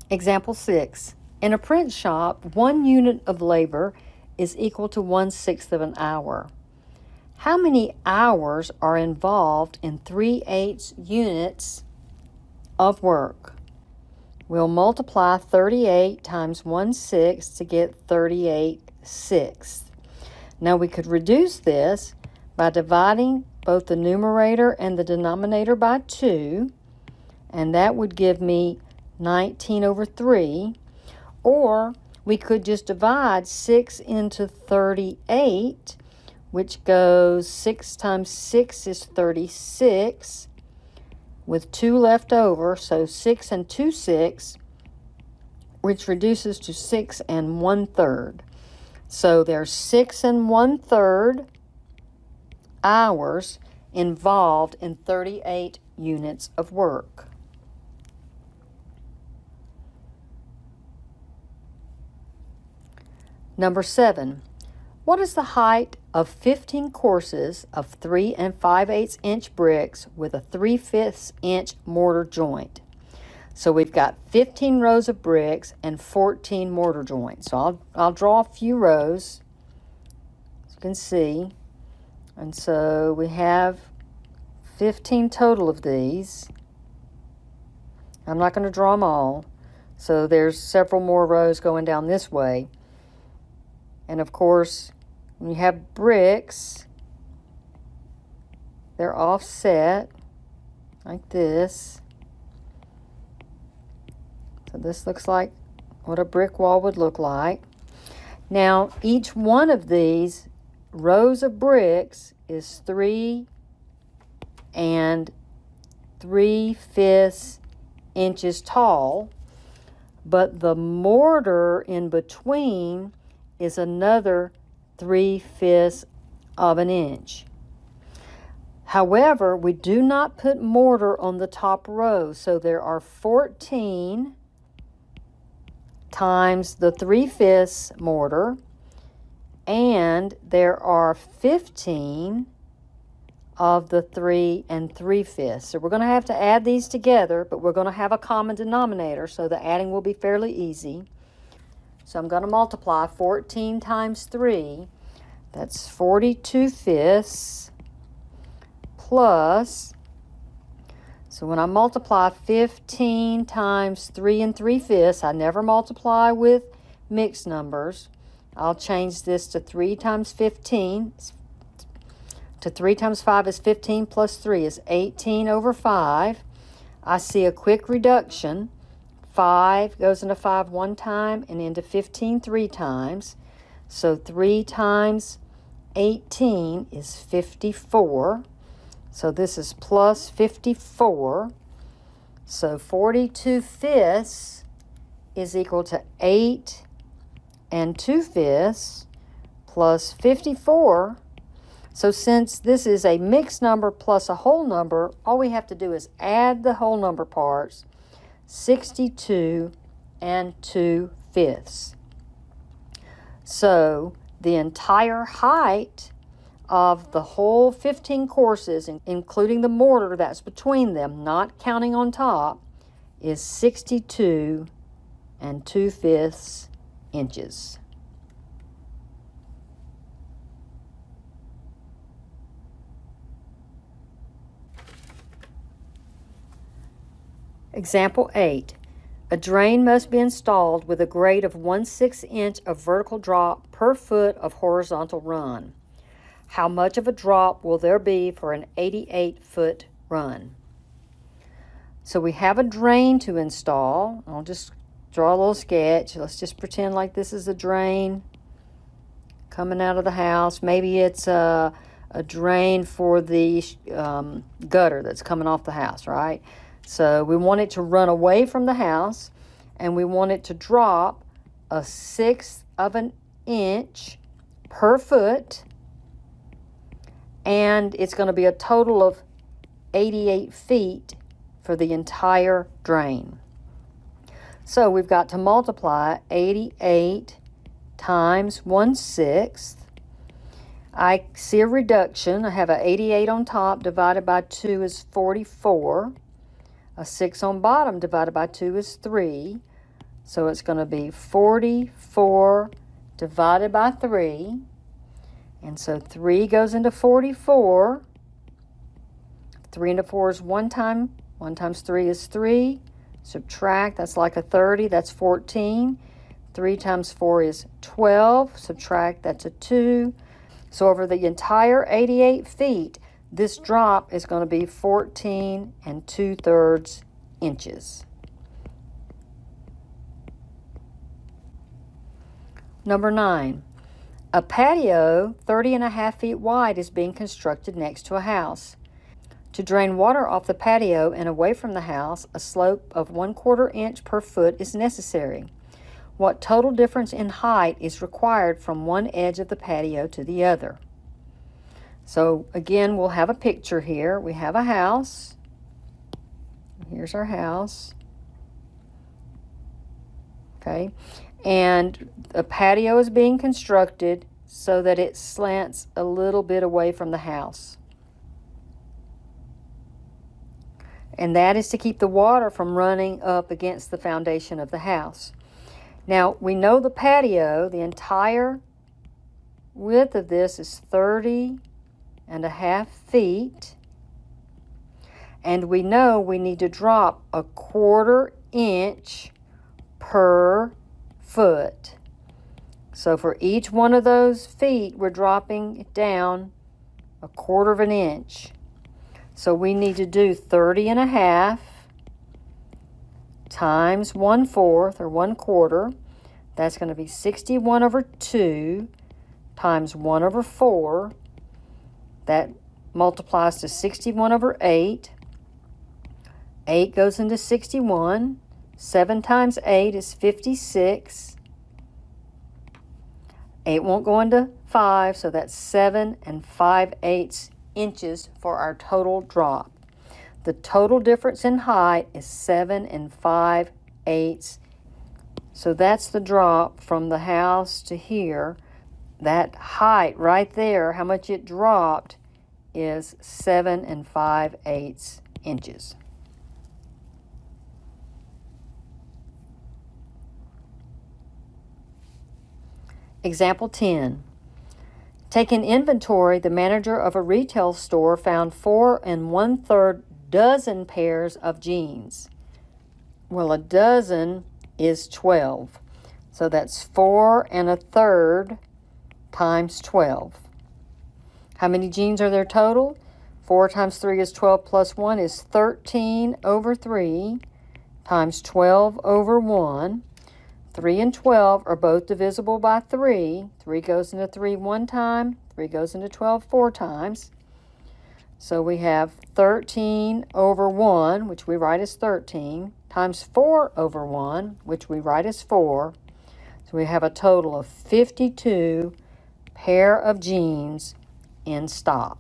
Example 6. In a print shop, 1 unit of labor is equal to 1/6 of an hour. How many hours are involved in 3/8 units of work? We'll multiply 38 times 1/6 to get 38/6. Now we could reduce this by dividing both the numerator and the denominator by 2, and that would give me 19/3. Or we could just divide 6 into 38, which goes 6 times 6 is 36, with 2 left over, so 6 and 2 6, which reduces to 6 1/3. So there's 6 1/3 hours involved in 38 units of work. Number 7. What is the height of 15 courses of 3 5/8 inch bricks with a 3/5 inch mortar joint? So we've got 15 rows of bricks and 14 mortar joints. So I'll draw a few rows, as you can see. And so we have 15 total of these. I'm not going to draw them all. So there's several more rows going down this way. And of course, when you have bricks, they're offset like this. So this looks like what a brick wall would look like. Now, each one of these rows of bricks is 3 3/5 inches tall, but the mortar in between is another 3/5 of an inch. However, we do not put mortar on the top row, so there are 14 times the 3/5 mortar, and there are 15 of the 3 3/5. So we're going to have to add these together, but we're going to have a common denominator, so the adding will be fairly easy. So I'm going to multiply 14 times 3. That's 42/5 plus, so when I multiply 15 times 3 3/5, I never multiply with mixed numbers. I'll change this to 3 times 15. To 3 times 5 is 15 plus 3 is 18/5. I see a quick reduction. 5 goes into 5 one time and into 15 3 times. So 3 times 18 is 54. So this is plus 54. So 42/5 is equal to 8 2/5 plus 54. So since this is a mixed number plus a whole number, all we have to do is add the whole number parts, 62 2/5. So the entire height of the whole 15 courses, including the mortar that's between them, not counting on top, is 62 2/5 inches. Example 8. A drain must be installed with a grade of 1/6 inch of vertical drop per foot of horizontal run. How much of a drop will there be for an 88-foot run? So we have a drain to install. I'll just draw a little sketch. Let's just pretend like this is a drain coming out of the house. Maybe it's a drain for the gutter that's coming off the house, right? So we want it to run away from the house, and we want it to drop 1/6 of an inch per foot, and it's going to be a total of 88 feet for the entire drain. So we've got to multiply 88 times 1/6. I see a reduction. I have an 88 on top divided by 2 is 44. A 6 on bottom divided by 2 is 3. So it's going to be 44 divided by 3. And so 3 goes into 44. 3 into 4 is 1 time. 1 times 3 is 3. Subtract, that's like a 30, that's 14. 3 times 4 is 12. Subtract, that's a 2. So over the entire 88 feet, this drop is going to be 14 2/3 inches. Number 9. A patio 30.5 feet wide is being constructed next to a house. To drain water off the patio and away from the house, a slope of 1/4 inch per foot is necessary. What total difference in height is required from one edge of the patio to the other? So again, we'll have a picture here. We have a house. Here's our house. Okay. And a patio is being constructed so that it slants a little bit away from the house. And that is to keep the water from running up against the foundation of the house. Now, we know the patio, the entire width of this is 30.5 feet. And we know we need to drop 1/4 inch per foot. So for each one of those feet, we're dropping it down 1/4 inch. So we need to do 30.5 times 1/4 or 1/4. That's going to be 61/2 times 1/4. That multiplies to 61/8. 8 goes into 61. 7 times 8 is 56. 8 won't go into 5, so that's 7 5/8 inches for our total drop. The total difference in height is 7 5/8. So that's the drop from the house to here. That height right there, how much it dropped, is 7 5/8 inches. Example 10. Taking inventory, the manager of a retail store found 4 1/3 dozen pairs of jeans. Well, a dozen is 12. So that's 4 1/3 times 12. How many jeans are there total? 4 times 3 is 12 plus 1 is 13/3 times 12/1. 3 and 12 are both divisible by 3. 3 goes into 3 one time. 3 goes into 12 4 times. So we have 13/1, which we write as 13, times 4/1, which we write as 4. So we have a total of 52 pair of jeans in stock.